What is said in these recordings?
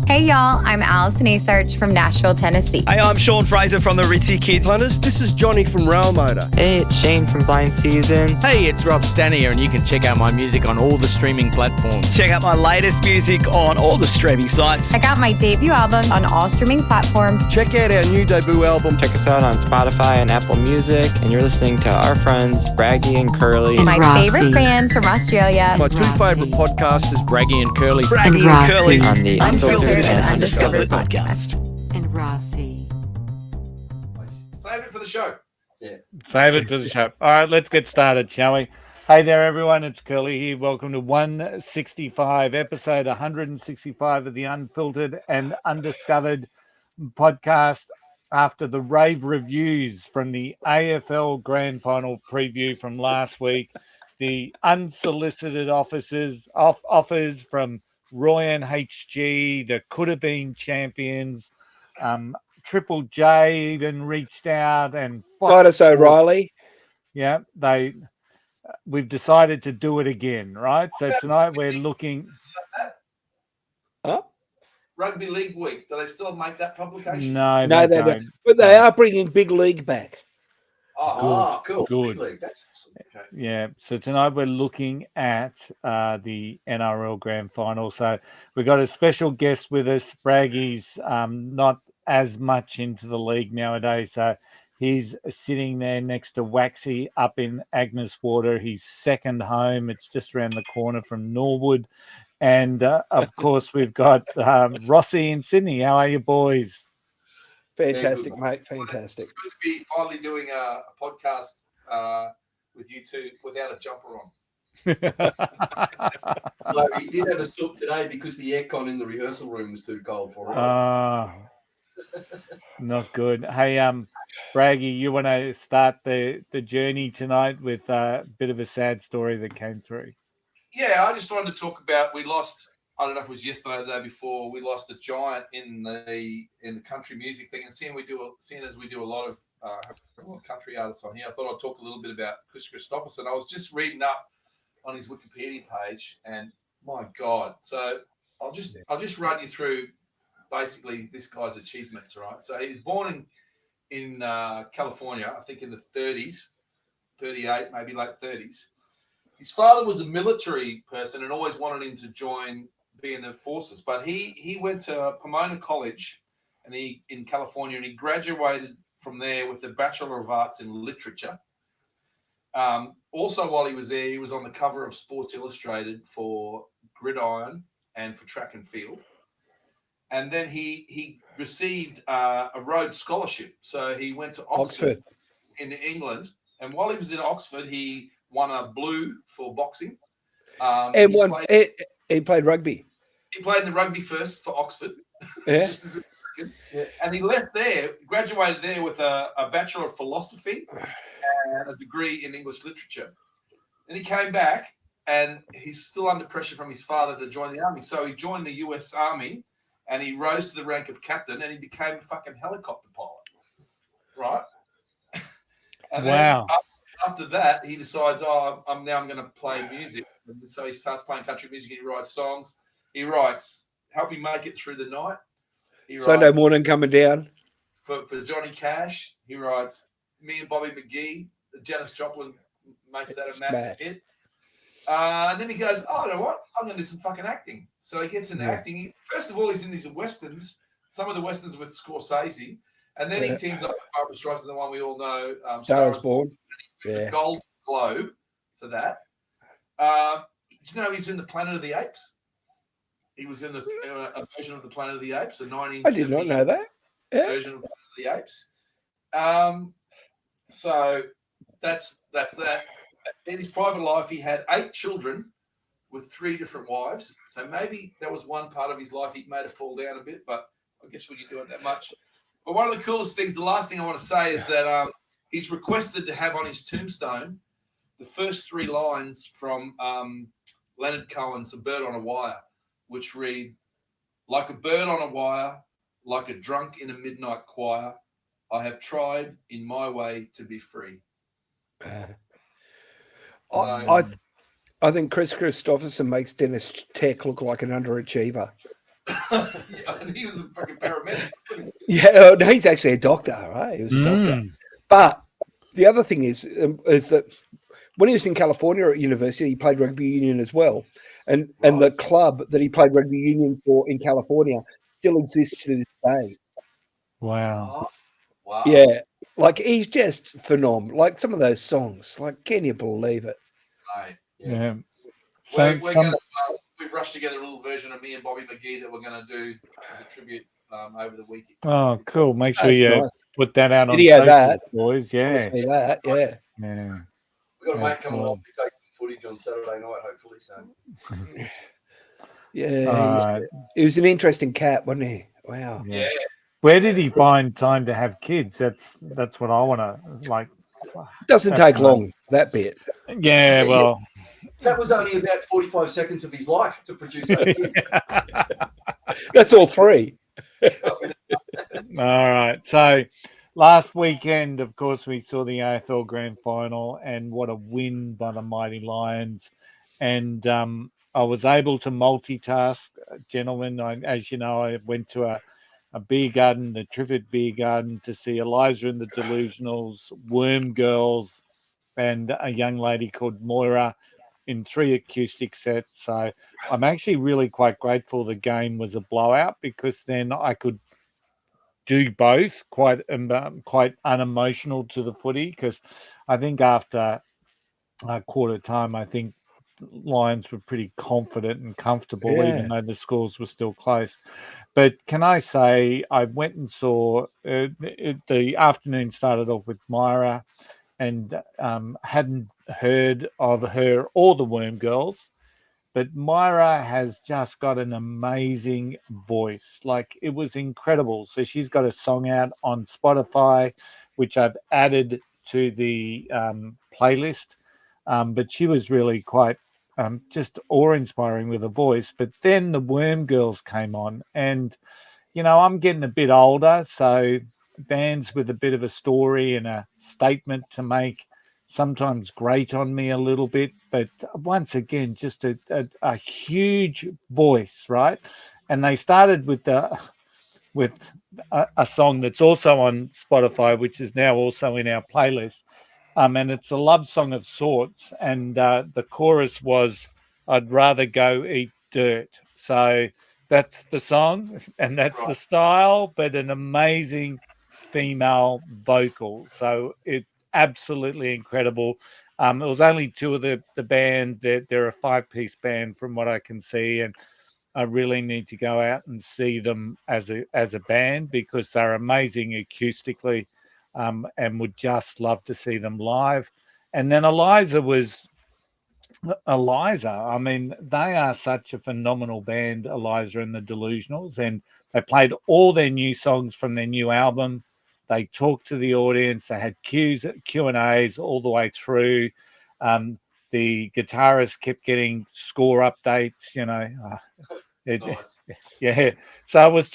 Hey y'all, I'm Allison Asarch from Nashville, Tennessee. Hey, I'm Sean Fraser from the Ritzy Kids. Hunters, this is Johnny from Rail Motor. Hey, it's Shane from Blind Season. Hey, it's Rob Stanier, and you can check out my music on all the streaming platforms. Check out my latest music on all the streaming sites. Check out my debut album on all streaming platforms. Check out our new debut album. Check us out on Spotify and Apple Music. And you're listening to our friends, Braggy and Curly. And my Rossy. favorite bands from Australia. My two favourite podcasters, Braggy and Curly. Braggy and Rossy. Curly. On the Unfiltered and Undiscovered podcast. And Rossy. Save it for the show. Save it for the show. All right, let's get started, shall we? Hey there, everyone. It's Curly here. Welcome to 165, episode 165 of the Unfiltered and Undiscovered podcast after the rave reviews from the AFL Grand Final preview from last week, the unsolicited offers from Roy and HG, the could have been champions. Triple J even reached out and Titus O'Reilly. yeah, we've decided to do it again, right? So tonight we're looking. Huh? Rugby League Week. Do they still make that publication? No, No, they they don't. don't. But they are bringing Big League back. Cool. Good. Big League. That's awesome. Okay. Yeah, so tonight we're looking at the NRL Grand Final. So we've got a special guest with us. Braggy's not as much into the league nowadays, so he's sitting there next to Waxy up in Agnes Water. He's second home. It's just around the corner from Norwood. And, of course, we've got Rossy in Sydney. How are you, boys? Fantastic, Yeah, mate. It's Fantastic. good to be finally doing a podcast with you two without a jumper on. No, he did have a soup today because the aircon in the rehearsal room was too cold for us. Not good. Hey, Braggy, you want to start the journey tonight with a bit of a sad story that came through? Yeah, I just wanted to talk about we lost. I don't know if it was yesterday or the day before. We lost a giant in the country music thing, and seeing as we do a lot of country artists on here, I thought I'd talk a little bit about Kris Kristofferson. I was just reading up on his Wikipedia page, and my God! So I'll just run you through basically this guy's achievements. Right, so he was born in California, I think in the 30s, 38, maybe late 30s. His father was a military person and always wanted him to be in the forces. But he went to Pomona College in California, and he graduated from there with a Bachelor of Arts in Literature. Also, while he was there, he was on the cover of Sports Illustrated for Gridiron and for Track and Field. And then he received a Rhodes Scholarship. So he went to Oxford in England. And while he was in Oxford, he won a blue for boxing. He played rugby. He played in the rugby first for Oxford. Yeah. And he left there, graduated there with a Bachelor of Philosophy and a degree in English Literature. Then he came back, and he's still under pressure from his father to join the army. So he joined the US Army, and he rose to the rank of captain, and he became a fucking helicopter pilot. Right? And Wow. Then after that, he decides, I'm going to play music. And so he starts playing country music, and he writes songs. He writes, Help Me Make It Through the Night. He Sunday writes, morning coming down. For Johnny Cash, he writes, Me and Bobby McGee. Janis Joplin makes that a massive hit. And then he goes, you know what? I'm going to do some fucking acting. So he gets into acting. First of all, he's in these westerns, some of the westerns with Scorsese. And then he teams up with Barbra Streisand, the one we all know. Star is Born. It's a Gold Globe for that. You know, he was in the Planet of the Apes. He was in a version of the Planet of the Apes, a 1970 I did not know that. Yeah. version of Planet of the Apes. So that's that. In his private life, he had 8 children with 3 different wives. So maybe that was one part of his life he made it fall down a bit, but I guess when you do it that much. But one of the coolest things, the last thing I want to say is that he's requested to have on his tombstone the first 3 lines from Leonard Cohen's A Bird on a Wire, which read, Like a bird on a wire, like a drunk in a midnight choir, I have tried in my way to be free. I think Kris Kristofferson makes Dennis Tech look like an underachiever. And he was a fucking paramedic. Yeah, no, he's actually a doctor, right? He was a doctor. But the other thing is that when he was in California at university, he played rugby union as well. And the club that he played rugby union for in California still exists to this day. Wow. Wow. Yeah. Like, he's just phenomenal. Like, some of those songs, like, can you believe it? Right. Yeah. We've rushed together a little version of me and Bobby McGee that we're going to do as a tribute over the weekend. Oh, cool. Make sure That's you nice. put that out on Video social, that. boys. I Yeah. wanna see that, yeah. Yeah. We've got a mate That's coming along cool. to take some footage on Saturday night, hopefully. So Yeah, he was an interesting cat, wasn't he? Wow. Yeah. Where did he find time to have kids? That's what I want to like. Doesn't take long, that bit. Yeah, well, that was only about 45 seconds of his life to produce that kid. That's all three. All right. So last weekend, of course, we saw the AFL Grand Final, and what a win by the Mighty Lions. And I was able to multitask, gentlemen. As you know, I went to a beer garden, the Triffid Beer Garden, to see Eliza and the Delusionals, Worm Girls, and a young lady called Moira in 3 acoustic sets. So I'm actually really quite grateful the game was a blowout, because then I could do both quite unemotional to the footy, because I think after quarter time, I think Lions were pretty confident and comfortable, even though the scores were still close. But can I say, I went and saw the afternoon started off with Myra, and hadn't heard of her or the Worm Girls, but Myra has just got an amazing voice. Like, it was incredible. So she's got a song out on Spotify, which I've added to the playlist. But she was really quite just awe-inspiring with her voice. But then the Worm Girls came on, and, you know, I'm getting a bit older, so bands with a bit of a story and a statement to make sometimes grate on me a little bit, but once again, just a huge voice, right? And they started with a song that's also on Spotify, which is now also in our playlist, and it's a love song of sorts, and the chorus was, "I'd rather go eat dirt." So that's the song, and that's the style, but an amazing female vocal. So it's absolutely incredible. It was only 2 of the band. They're a 5-piece band from what I can see, and I really need to go out and see them as a band, because they're amazing acoustically, and would just love to see them live. And then Eliza. I mean, they are such a phenomenal band, Eliza and the Delusionals, and they played all their new songs from their new album. They talked to the audience. They had Q&As all the way through. The guitarist kept getting score updates, you know. Nice. Yeah. So it was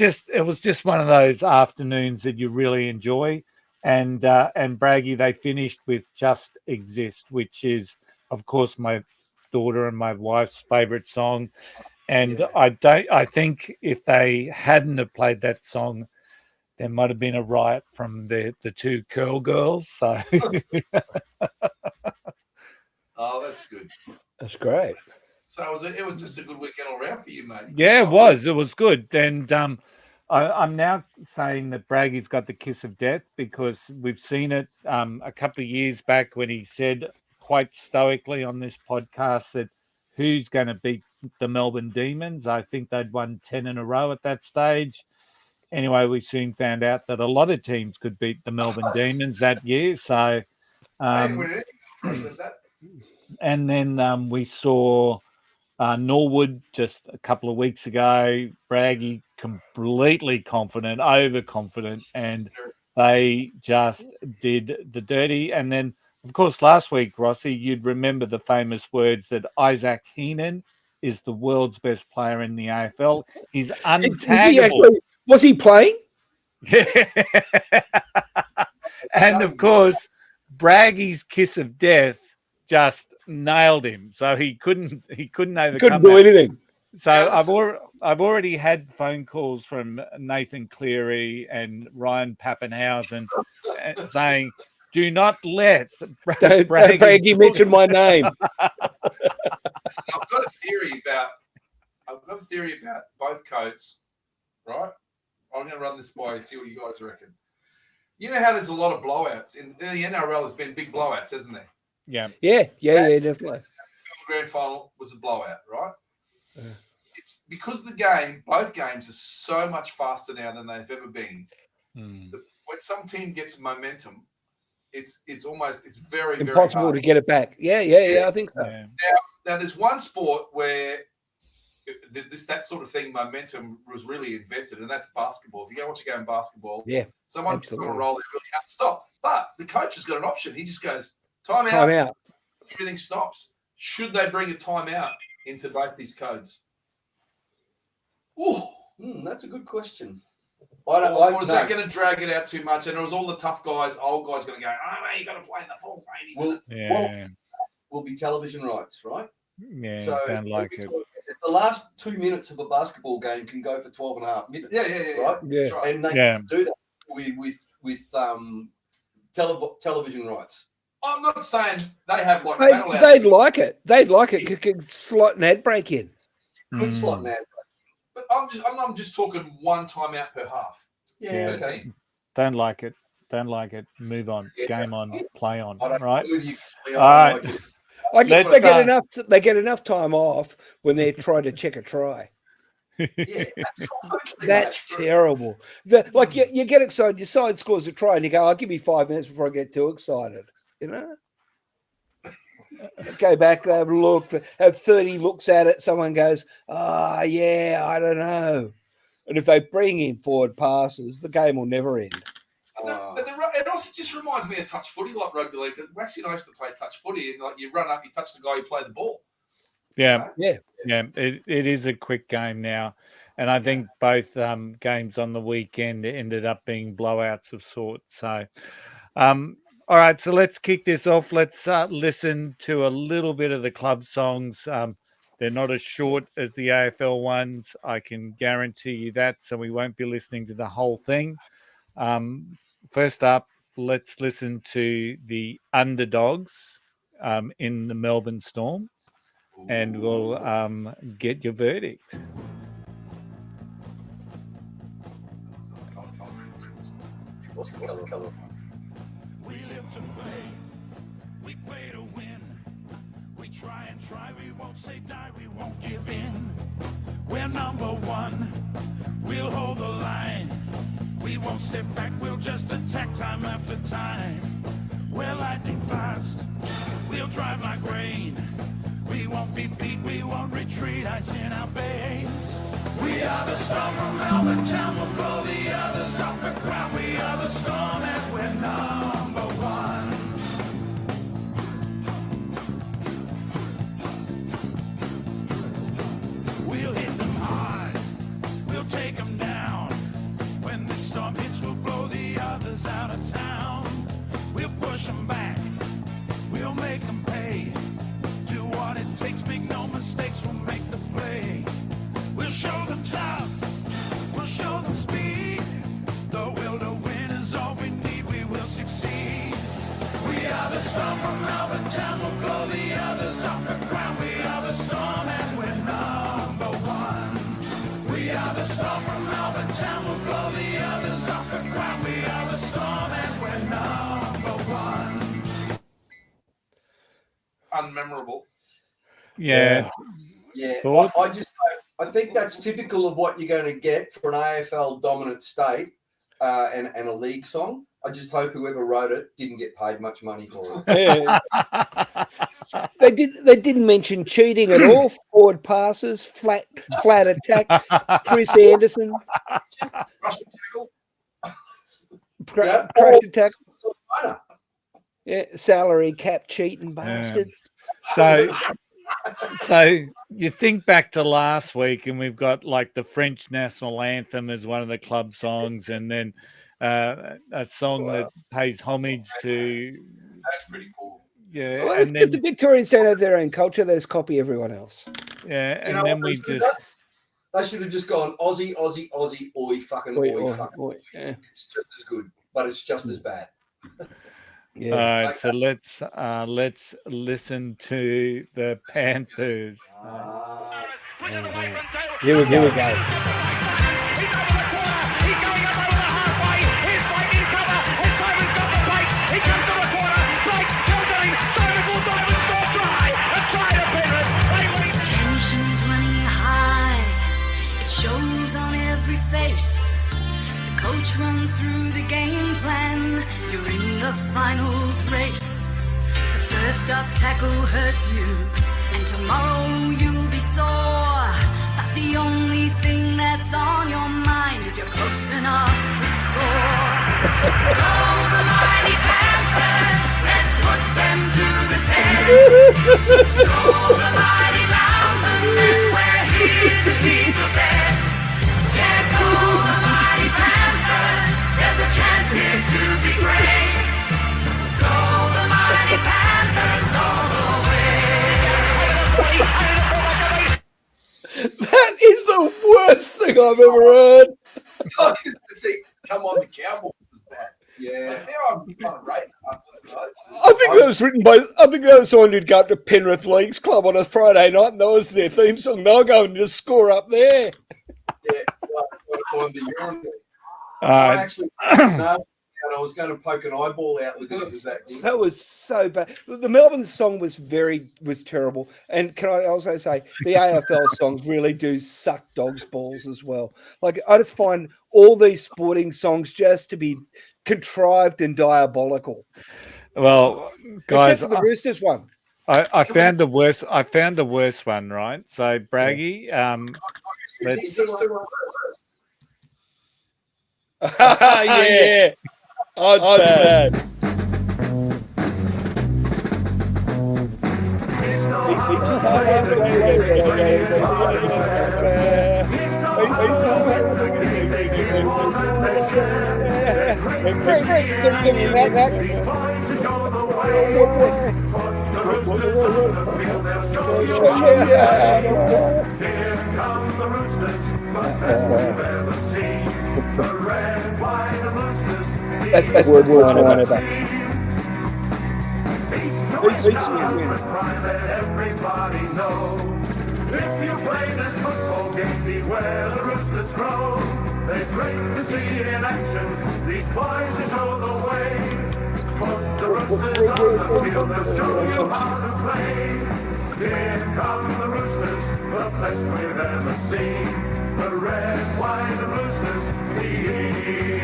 just one of those afternoons that you really enjoy. And Braggy, they finished with "Just Exist," which is, of course, my daughter and my wife's favorite song. And I think if they hadn't have played that song, there might have been a riot from the 2 Curl girls. So Oh, that's good. That's great. So it was just a good weekend all round for you, mate. yeah, it was good. And I'm now saying that Braggy's got the kiss of death, because we've seen it a couple of years back when he said quite stoically on this podcast that who's going to beat the Melbourne Demons. I think they'd won 10 in a row at that stage. Anyway, we soon found out that a lot of teams could beat the Melbourne Demons that year. So, and then we saw Norwood just a couple of weeks ago. Braggy completely confident, overconfident, and they just did the dirty. And then, of course, last week, Rossy, you'd remember the famous words that Isaac Heenan is the world's best player in the AFL. He's untaggable. Was he playing? And of course, Braggy's kiss of death just nailed him. So he couldn't overcome. Couldn't do anything. So I've already had phone calls from Nathan Cleary and Ryan Pappenhausen saying, "Do not let Braggy mention my name." I've got a theory about both codes, right? I'm going to run this by you, see what you guys reckon. You know how there's a lot of blowouts in the NRL. Has been big blowouts, hasn't there? Yeah, definitely. The Grand Final was a blowout, right? It's because the game. Both games are so much faster now than they've ever been. When some team gets momentum, it's very impossible very hard to get it back. Yeah, I think so. yeah. Now there's one sport where that sort of thing, momentum, was really invented, and that's basketball. If you go watch a game in basketball, someone's going to roll it really hard, stop. But the coach has got an option. He just goes, time out. Everything stops. Should they bring a timeout into both these codes? That's a good question. Or is that going to drag it out too much? And it was all the tough guys, old guys, going to go, no, you got to play in the full 80 minutes. Will be television rights, right? Yeah, so don't like it. The last 2 minutes of a basketball game can go for 12 and a half minutes. Right? Yeah. Right. And they can do that with television rights. I'm not saying they have like they'd like it. They'd like it. Could slot an ad break in. Could slot an ad break. But I'm just talking one timeout per half. Yeah, okay. Don't like it. Don't like it. Move on. Game on. Play on. Right. All right. They get enough time off when they're trying to check a try. That's terrible. You get excited, your side scores a try, and you go, "I'll give me 5 minutes before I get too excited." You know. Go back, have a look, have 30 looks at it. Someone goes, I don't know. And if they bring in forward passes, the game will never end. It also just reminds me of touch footy, like rugby league. Actually, I used to play touch footy, and like you run up, you touch the guy, you play the ball. Yeah. It is a quick game now, and I think both games on the weekend ended up being blowouts of sorts. So, all right, so let's kick this off. Let's listen to a little bit of the club songs. They're not as short as the AFL ones, I can guarantee you that. So we won't be listening to the whole thing. First up, let's listen to the Underdogs in the Melbourne Storm, and we'll get your verdict. What's the colour? We live to play, we play to win. We try and try, we won't say die, we won't give in. We're number one, we'll hold the line. We won't step back, we'll just attack time after time. We're lightning fast, we'll drive like rain. We won't be beat, we won't retreat, ice in our veins. We are the Storm from Melbourne town, we'll blow the others off the ground. We are the Storm and we're number one. We'll hit them hard, we'll take them down. When the storm hits, we'll blow the others out of town. We'll push them back, we'll make them pay. Do what it takes, make no mistakes, we'll make the play. We'll show them tough, we'll show them speed. The will to win is all we need, we will succeed. We are the Storm from Melbourne town, we'll blow the others off the ground. We are the Storm and we're number one. We are the Storm from Melbourne town, we'll blow the others off the ground. We are the Storm and we're number one. Unmemorable. Yeah. I think that's typical of what you're going to get for an AFL dominant state and a league song. I just hope whoever wrote it didn't get paid much money for it. They didn't mention cheating at all. Forward passes, flat attack. Chris Anderson, crush attack. Yeah, salary cap cheating bastards. So you think back to last week, and we've got like the French national anthem as one of the club songs, and then a song that pays homage to. That's pretty cool. Yeah, well, because the Victorians don't have their own culture; they just copy everyone else. Yeah, and then we just. They should have just gone Aussie, Aussie, Aussie, oi, fucking oi, fucking oi. Yeah. It's just as good, but it's just as bad. Yeah. All right, so let's listen to the Panthers. Here we go. Tension's running high, it shows on every face. The coach runs through the game plan, you're in the finals race. The first up tackle hurts you, and tomorrow you'll be sore. But the only thing that's on your mind is you're close enough to score. Go the mighty Panthers, let's put them to the test. Go the mighty mountain, we're here to beat the best. Yeah, go the mighty Panthers, there's a chance here to be great. Go the mighty Panthers all the way. That is the worst thing I've ever heard. I used to think, come on, the Cowboys was bad. Yeah. But now I'm kind of rating up. I think that was written by. I think that was someone who'd go up to Penrith Leagues Club on a Friday night, and that was their theme song. They were going to just score up there. Yeah, find the urinal. I actually, I was going to poke an eyeball out with it. It was that good. That was so bad. The Melbourne song was terrible. And can I also say the AFL songs really do suck dogs' balls as well. Like I just find all these sporting songs just to be contrived and diabolical. Well, guys, except for the Roosters one. I found the worst. I found the worst one. Right. So Braggy, let's. Yeah. Oh, bad. That's the word one ever. Everybody know. If you play this football game, beware the roosters crow. They're great to see in action. These boys will show the way. Put the roosters on the field, they'll show you how to play. Here come the roosters, the best we've ever seen. The red, white, and roosters, the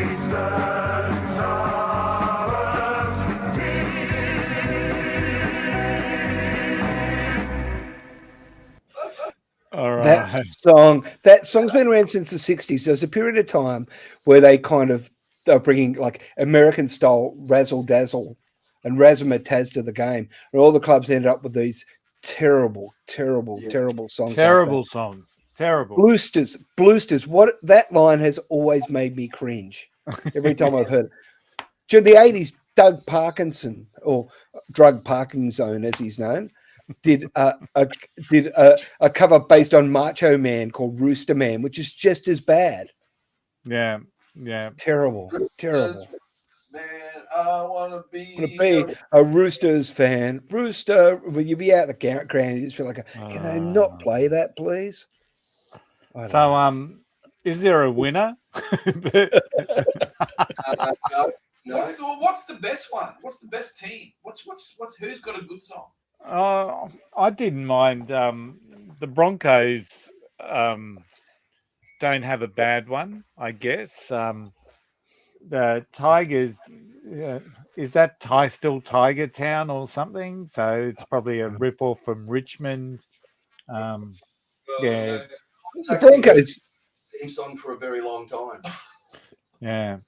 Eastern Stars. All right. That song's been around since the 60s. There's a period of time where they're bringing like American style razzle dazzle and razzmatazz to the game, and all the clubs ended up with these terrible songs. Terrible songs. Terrible. Bloosters. What that line has always made me cringe every time I've heard it. During the 80s, Doug Parkinson, or Drug Parkinson as he's known, did a cover based on Macho Man called Rooster Man, which is just as bad. Yeah. Terrible. Man, I want to be a Roosters fan. Rooster, will you be out the ground? You just feel like, can they not play that, please? So, is there a winner? No. What's the best one? What's the best team? Who's got a good song? I didn't mind. The Broncos don't have a bad one, I guess. The Tigers, is that still Tiger Town or something? So it's probably a rip-off from Richmond. The Broncos theme song for a very long time. Yeah.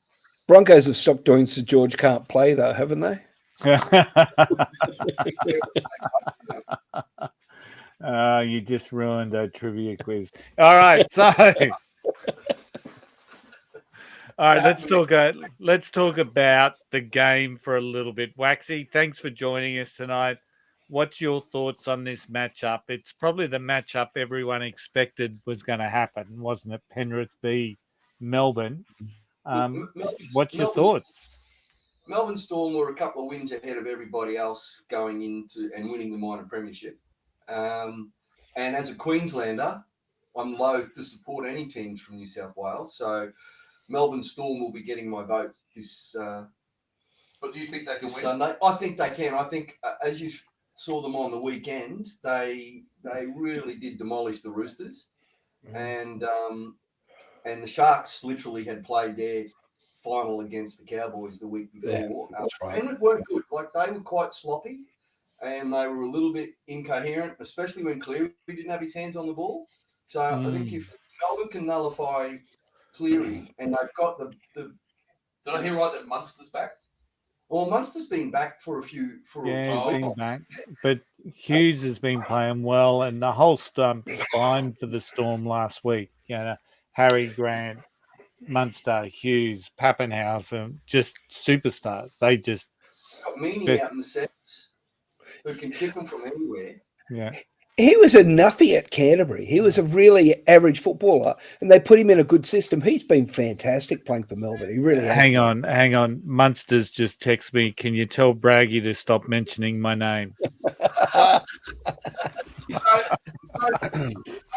Broncos have stopped doing Sir George Can't Play, though, haven't they? You just ruined a trivia quiz. All right, so all right, let's talk about the game for a little bit. Waxy, thanks for joining us tonight. what's your thoughts on this matchup? It's probably the matchup everyone expected was going to happen, wasn't it? Penrith v Melbourne. What's your thoughts? Melbourne Storm were a couple of wins ahead of everybody else going into and winning the minor premiership. And as a Queenslander, I'm loath to support any teams from New South Wales. So Melbourne Storm will be getting my vote this. But do you think they can win Sunday? I think they can. I think as you saw them on the weekend, they really did demolish the Roosters, and the Sharks literally had played their final against the Cowboys the week before. Yeah, that's right. Penrith weren't good. Like, they were quite sloppy, and they were a little bit incoherent, especially when Cleary didn't have his hands on the ball. So I think if Melbourne can nullify Cleary, and they've got the Did I hear right that Munster's back? Well, Munster's been back for a few. He's been back, but Hughes has been playing well, and the whole spine for the Storm last week. Harry Grant, Munster, Hughes, Pappenhausen, just superstars. They just got Meany out in the sets who can kick them from anywhere. Yeah. He was a nuffy at Canterbury. He was a really average footballer, and they put him in a good system. He's been fantastic playing for Melbourne. He really has. Hang on. Munster's just text me. Can you tell Braggy to stop mentioning my name?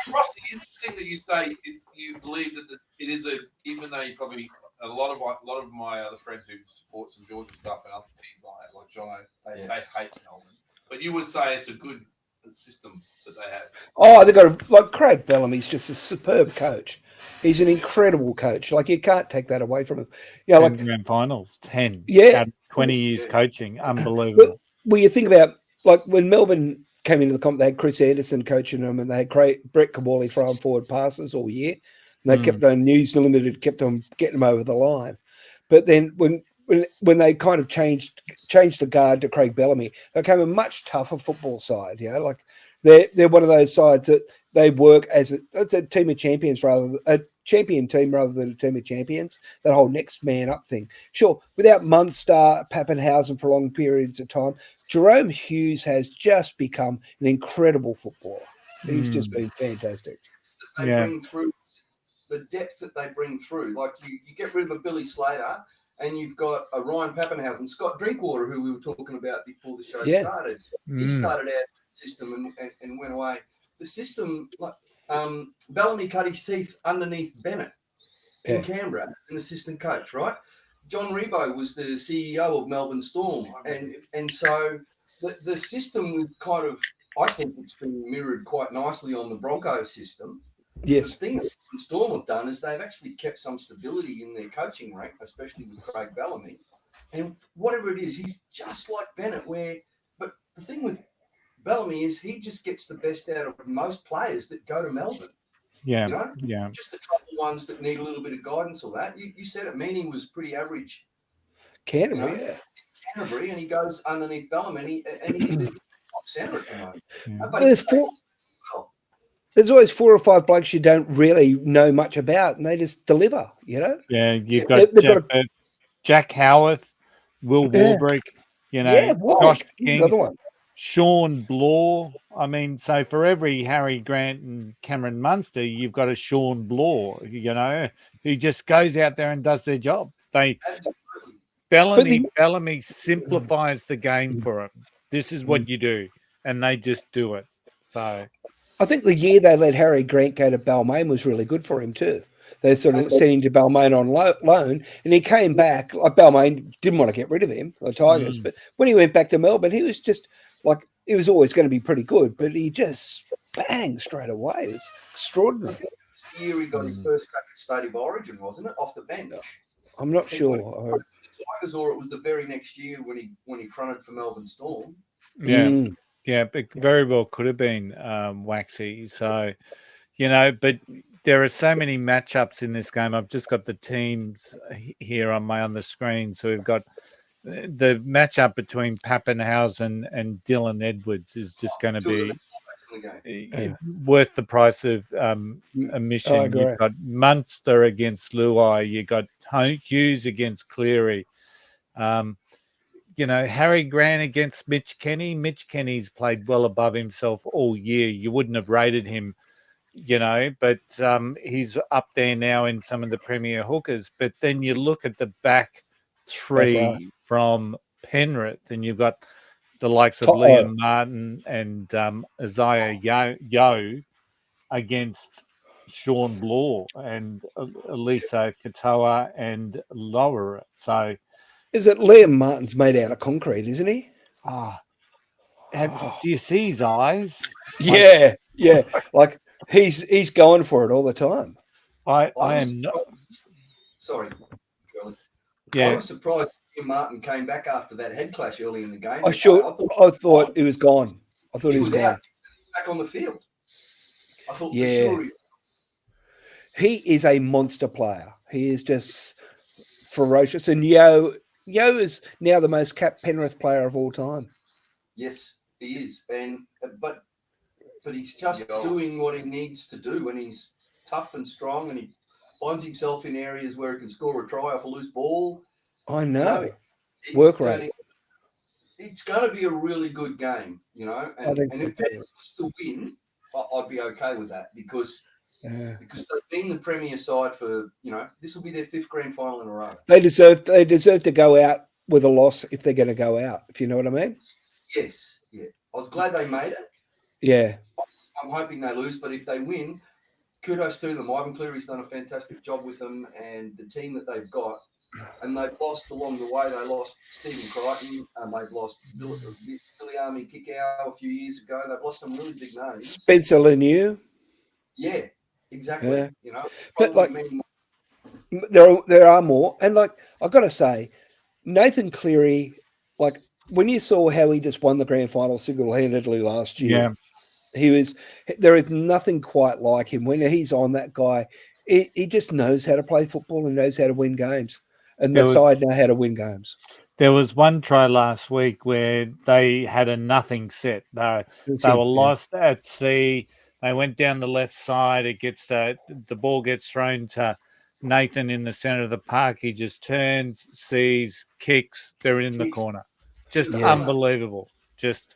Rossy, interesting that you say you believe that it is even though you probably a lot of my other friends who support St George and stuff and other teams like Jono, they hate Melbourne, but you would say it's a good system that they have. Oh, they got Craig Bellamy's just a superb coach. He's an incredible coach. Like, you can't take that away from him. Like Grand Finals, 10. Yeah, 20 years coaching, unbelievable. Well, you think about like when Melbourne came into the comp, they had Chris Anderson coaching them, and they had Brett Kabali throwing forward passes all year. And they kept on News Limited, kept on getting them over the line. But then when they kind of changed the guard to Craig Bellamy, they became a much tougher football side. Like they're one of those sides that they work as a team of champions a champion team rather than a team of champions. That whole next man up thing. Sure, without Munster, Pappenhausen for long periods of time, Jerome Hughes has just become an incredible footballer. He's just been fantastic. They bring through the depth that they bring through. Like, you get rid of a Billy Slater, and you've got a Ryan Pappenhausen, Scott Drinkwater, who we were talking about before the show started. He started out the system and went away. The system, like Bellamy cut his teeth underneath Bennett in Canberra as an assistant coach, right? John Rebo was the CEO of Melbourne Storm. And so the system was kind of, I think it's been mirrored quite nicely on the Broncos system. Yes. The thing that Storm have done is they've actually kept some stability in their coaching rank, especially with Craig Bellamy. And whatever it is, he's just like Bennett. But the thing with Bellamy is he just gets the best out of most players that go to Melbourne. Yeah, Just the trouble ones that need a little bit of guidance or that. You said it. Meany was pretty average. Canterbury, Canterbury, and he goes underneath Bellamy, and he's the top centre at the moment. But there's always 4 or 5 blokes you don't really know much about, and they just deliver, Yeah, you've got Jack Howarth, Will Warbrick, Josh King, another one. Sean Blaw. I mean, so for every Harry Grant and Cameron Munster, you've got a Sean Blaw, who just goes out there and does their job. Bellamy simplifies the game for them. This is what you do, and they just do it. So I think the year they let Harry Grant go to Balmain was really good for him too. They sort of sent him to Balmain on loan, and he came back. Like, Balmain didn't want to get rid of him, the Tigers, but when he went back to Melbourne, he was just like, he was always going to be pretty good, but he just banged straight away. It was extraordinary. The year he got his first crack at State of Origin, wasn't it? Off the bench. I'm not sure. Tigers, or it was the very next year when he fronted for Melbourne Storm. Yeah, but very well could have been Waxy. So, but there are so many matchups in this game. I've just got the teams here on the screen. So we've got the matchup between Pappenhausen and Dylan Edwards is just going to be worth the price of admission. You've got Munster against Luai. You've got Hughes against Cleary. Harry Grant against Mitch Kenny. Mitch Kenny's played well above himself all year. You wouldn't have rated him, but he's up there now in some of the premier hookers. But then you look at the back three from Penrith, and you've got the likes of Liam Martin and Isaiah Yo against Sean Bloor and Elisa Katoa and Laura. So, is it Liam Martin's made out of concrete, isn't he? Do you see his eyes? Yeah. Like he's going for it all the time. I am not. Sorry, Curly. Yeah. I was surprised Liam Martin came back after that head clash early in the game. I thought he was gone. I thought he was gone. Out, back on the field. I thought for sure he is a monster player. He is just ferocious. And Yo is now the most capped Penrith player of all time. Yes, he is. But he's just doing what he needs to do, and he's tough and strong, and he finds himself in areas where he can score a try off a loose ball. I know. Work rate. It's going to be a really good game, And if Penrith was to win, I'd be okay with that because they've been the premier side for, this will be their 5th grand final in a row. They deserve to go out with a loss if they're going to go out, if you know what I mean. Yes, yeah. I was glad they made it. Yeah. I'm hoping they lose, but if they win, kudos to them. Ivan Cleary's done a fantastic job with them and the team that they've got. And they've lost along the way. They lost Stephen Crichton and they've lost Billy Army Kickow a few years ago. They've lost some really big names. Spencer Lemieux. Yeah, exactly. Yeah. But there are more. And I've got to say, Nathan Cleary, when you saw how he just won the grand final single-handedly last year, there is nothing quite like him. When he's on, that guy, he just knows how to play football and knows how to win games. And the side know how to win games. There was one try last week where they had a nothing set. They were lost at sea. They went down the left side. The ball gets thrown to Nathan in the center of the park. He just turns, sees, kicks. They're in the corner. Just unbelievable. Just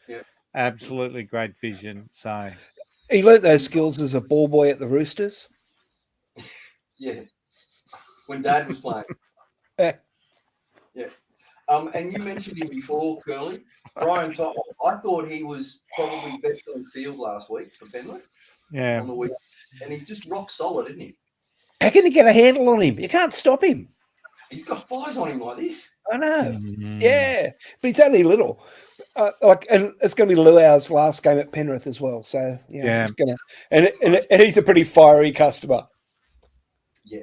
absolutely great vision. So he learnt those skills as a ball boy at the Roosters. Yeah, when Dad was playing. Yeah. And you mentioned him before, Curly. Brian To'o. I thought he was probably best on field last week for Penrith. Yeah. On the week. And he's just rock solid, isn't he? How can you get a handle on him? You can't stop him. He's got flies on him like this. I know. Yeah. But he's only little. And it's going to be Luau's last game at Penrith as well. So, he's going to. And he's a pretty fiery customer. Yeah.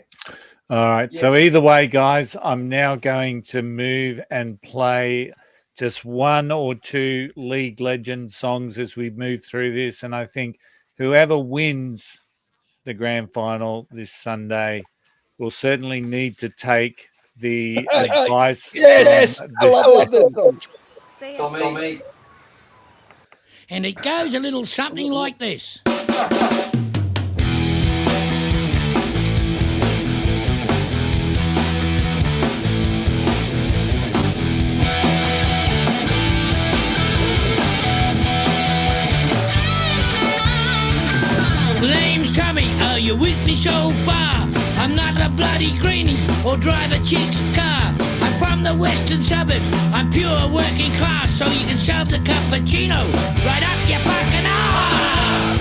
All right. Yeah. So either way, guys, I'm now going to move and play just one or two League Legend songs as we move through this. And I think whoever wins the grand final this Sunday will certainly need to take the advice. Yes, I love this song. Tommy. And it goes a little something like this. Name's Tommy, are you with me so far? I'm not a bloody greenie or drive a chick's car. I'm from the western suburbs, I'm pure working class, so you can shove the cappuccino right up your fucking arse.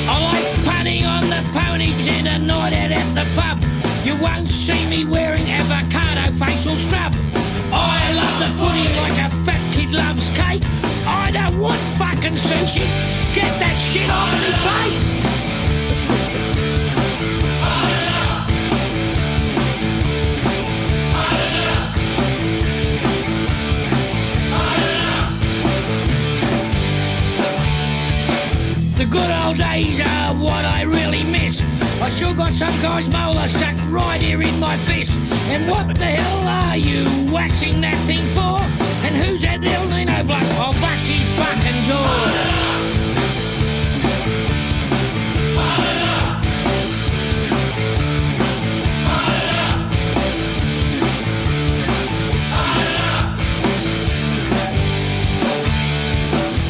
I like punning on the ponies in a night out at the pub. You won't see me wearing avocado facial scrub. I love the footy like a fat kid loves cake. I don't want fucking sushi. Get that shit on me plate. The good old days are what I really miss. I still got some guy's molar stuck right here in my fist. And what the hell are you waxing that thing for? And who's that little Nino bloke? I'll bust his fucking jaw.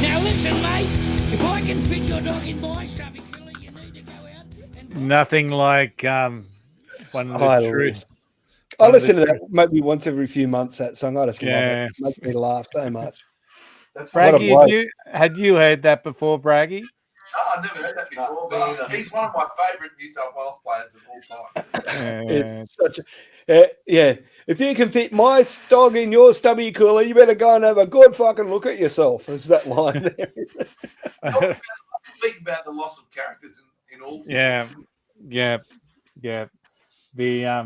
Now listen, mate. If I can fit your dog in my stomach, Billy, you need to go out and... Nothing like one of the truth. I listen to that maybe once every few months, that song. I just love it. It makes me laugh so much. That's Braggy, had you heard that before, Braggy? No, I've never heard that before. But he's one of my favourite New South Wales players of all time. It's such a If you can fit my dog in your stubby cooler, you better go and have a good fucking look at yourself. Is that line there? Speak about the loss of characters in all sports. Yeah. The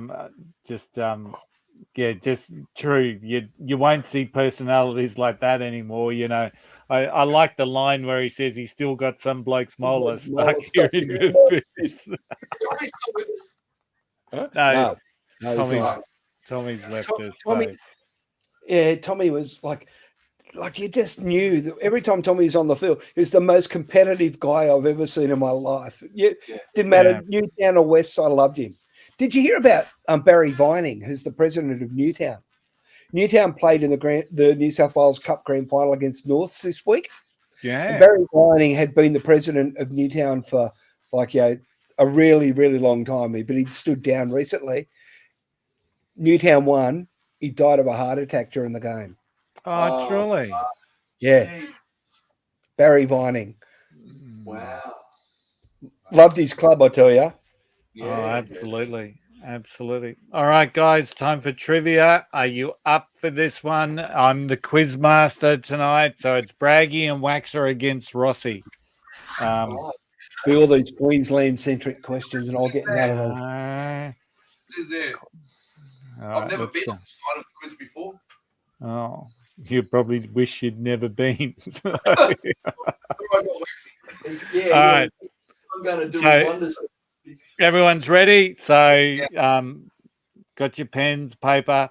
just true. You won't see personalities like that anymore. You know, I like the line where he says he's still got some bloke's molar stuck here in the face. Are we still with us? Huh? No, Tommy's left us. Tommy, Tommy was like you just knew that every time Tommy was on the field, he was the most competitive guy I've ever seen in my life. Didn't matter, Newtown or West, I loved him. Did you hear about Barry Vining, who's the president of Newtown? Newtown played in the New South Wales Cup Grand Final against Norths this week. Yeah. And Barry Vining had been the president of Newtown for a really, really long time, but he'd stood down recently. Newtown won. He died of a heart attack during the game. Oh, truly? Yeah. Jesus. Barry Vining. Wow. Loved his club, I tell you. Yeah, absolutely. All right, guys, time for trivia. Are you up for this one? I'm the quiz master tonight, so it's Braggy and Waxer against Rossy. Be all these Queensland-centric questions, and I'll get none of them. This is it. I've never been on this side of the quiz before. Oh, you probably wish you'd never been. All right. I'm going to do wonders. Everyone's ready. So, got your pens, paper.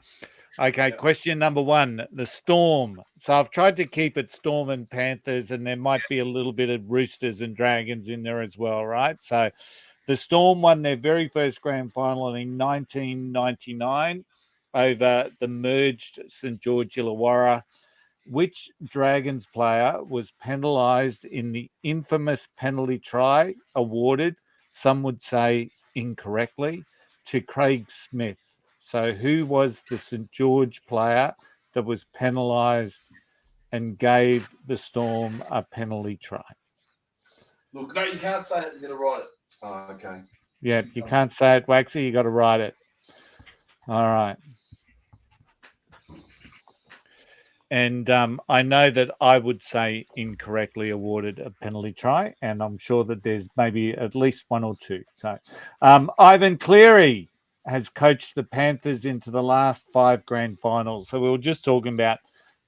Okay, question number one, the Storm. So I've tried to keep it Storm and Panthers, and there might be a little bit of Roosters and Dragons in there as well, right? So the Storm won their very first grand final in 1999 over the merged St. George Illawarra. Which Dragons player was penalised in the infamous penalty try awarded, some would say incorrectly, to Craig Smith? So who was the St. George player that was penalised and gave the Storm a penalty try? Look, no, you can't say it. You're going to write it. Oh, okay. Yeah, you can't say it, Waxy. You got to write it. All right. And I know that I would say incorrectly awarded a penalty try, and I'm sure that there's maybe at least one or two. So Ivan Cleary has coached the Panthers into the last 5 grand finals. So we were just talking about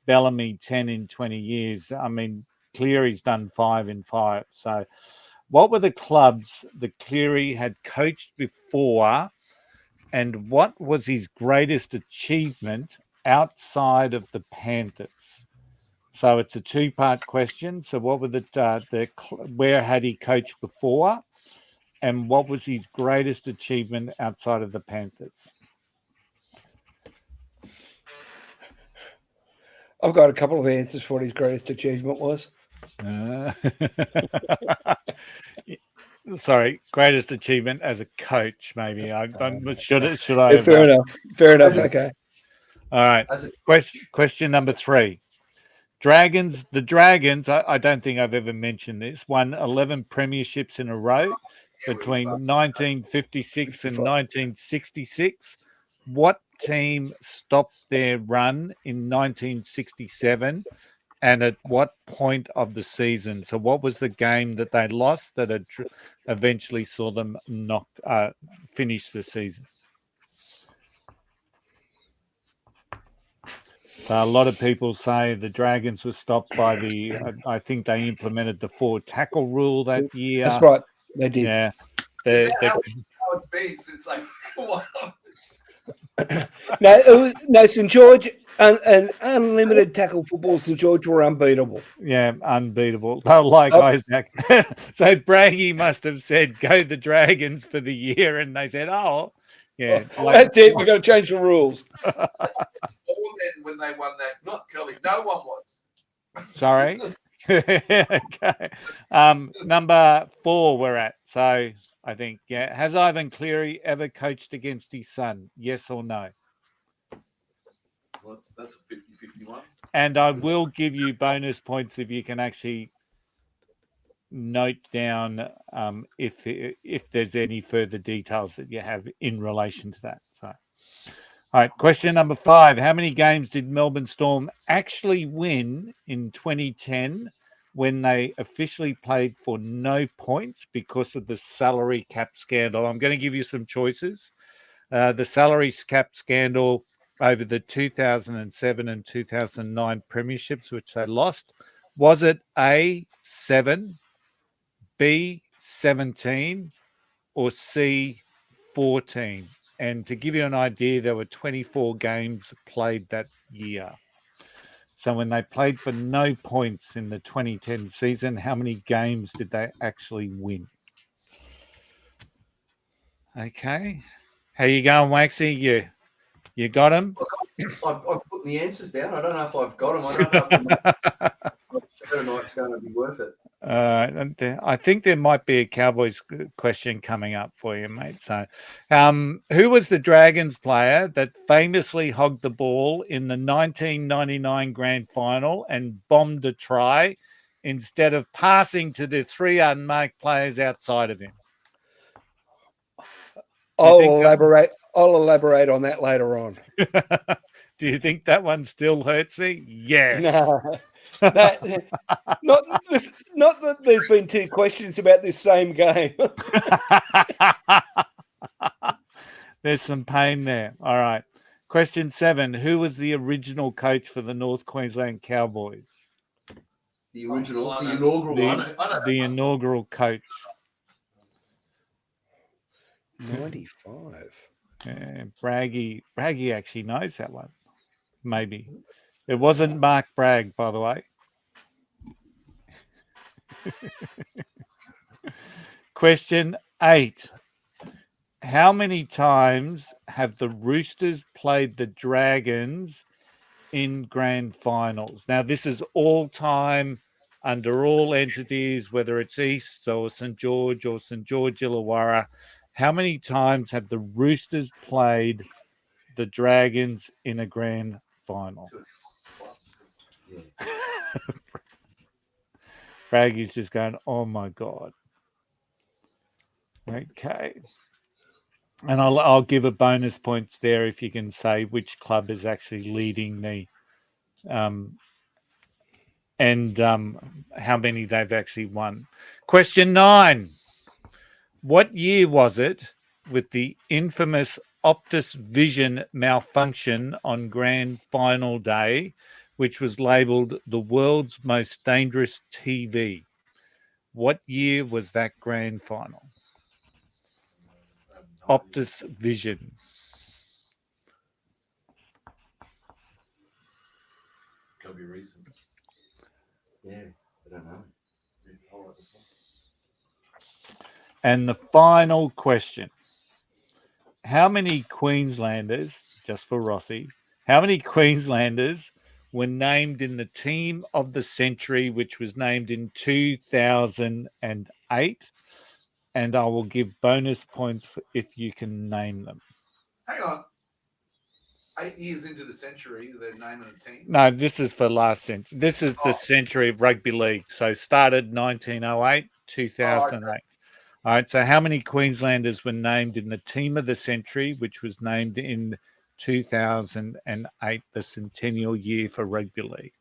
Bellamy 10 in 20 years. I mean, Cleary's done 5 in 5. So what were the clubs that Cleary had coached before, and what was his greatest achievement outside of the Panthers? So it's a 2-part question. So what were where had he coached before, and what was his greatest achievement outside of the Panthers? I've got a couple of answers for what his greatest achievement was. Sorry, greatest achievement as a coach, maybe. Should I? Fair enough. Okay. All right. Question number 3. The Dragons, I don't think I've ever mentioned this, won 11 premierships in a row between 1956 and 1966. What team stopped their run in 1967, and at what point of the season? So what was the game that they lost that eventually saw them finish the season? So a lot of people say the Dragons were stopped by I think they implemented the 4 tackle rule that year. That's right. They did. Yeah. How it's been since like what? No, St. George And unlimited tackle football, St George were unbeatable. Yeah, unbeatable. They're like Isaac. So Braggy must have said, "Go the Dragons" for the year, and they said, "Oh, yeah." That's it. We've got to change the rules. All then when they won that, not Curly, no one was. Sorry. Okay. Number 4 we're at. So I think, yeah. Has Ivan Cleary ever coached against his son? Yes or no? Well, that's a 50-50 one. And I will give you bonus points if you can actually note down if there's any further details that you have in relation to that. So, all right. Question number 5. How many games did Melbourne Storm actually win in 2010 when they officially played for no points because of the salary cap scandal? I'm going to give you some choices. The salary cap scandal over the 2007 and 2009 premierships, which they lost. Was it A, 7, B, 17, or C, 14? And to give you an idea, there were 24 games played that year. So when they played for no points in the 2010 season, how many games did they actually win? Okay. How you going, Waxy? You got them? I've put the answers down. I don't know if I've got them. I don't know if Saturday night's going to be worth it. I think there might be a Cowboys question coming up for you, mate. So, who was the Dragons player that famously hogged the ball in the 1999 Grand Final and bombed a try instead of passing to the 3 unmarked players outside of him? I'll elaborate on that later on. Do you think that one still hurts me? Yes. No. Not that there's been 2 questions about this same game. There's some pain there. All right. Question 7. Who was the original coach for the North Queensland Cowboys? The original, the inaugural one. The inaugural coach. 95. Yeah, Braggy actually knows that one. Maybe. It wasn't Mark Bragg, by the way. Question 8. How many times have the Roosters played the Dragons in grand finals? Now, this is all time under all entities, whether it's East or St George or St George Illawarra. How many times have the Roosters played the Dragons in a grand final? Braggy's just going, oh my God. Okay. And I'll give a bonus points there if you can say which club is actually leading the and how many they've actually won. Question 9. What year was it with the infamous Optus Vision malfunction on grand final day, which was labelled the world's most dangerous TV? What year was that grand final? Optus Vision. Gotta be recent. Yeah, I don't know. I like this one. And the final question. How many Queenslanders, just for Rossy, how many Queenslanders were named in the Team of the Century, which was named in 2008? And I will give bonus points if you can name them. Hang on. 8 years into the century, they're naming a team? No, this is for last century. This is the century of rugby league. So started 1908, 2008. Okay. All right, so how many Queenslanders were named in the Team of the Century, which was named in 2008, the centennial year for rugby league?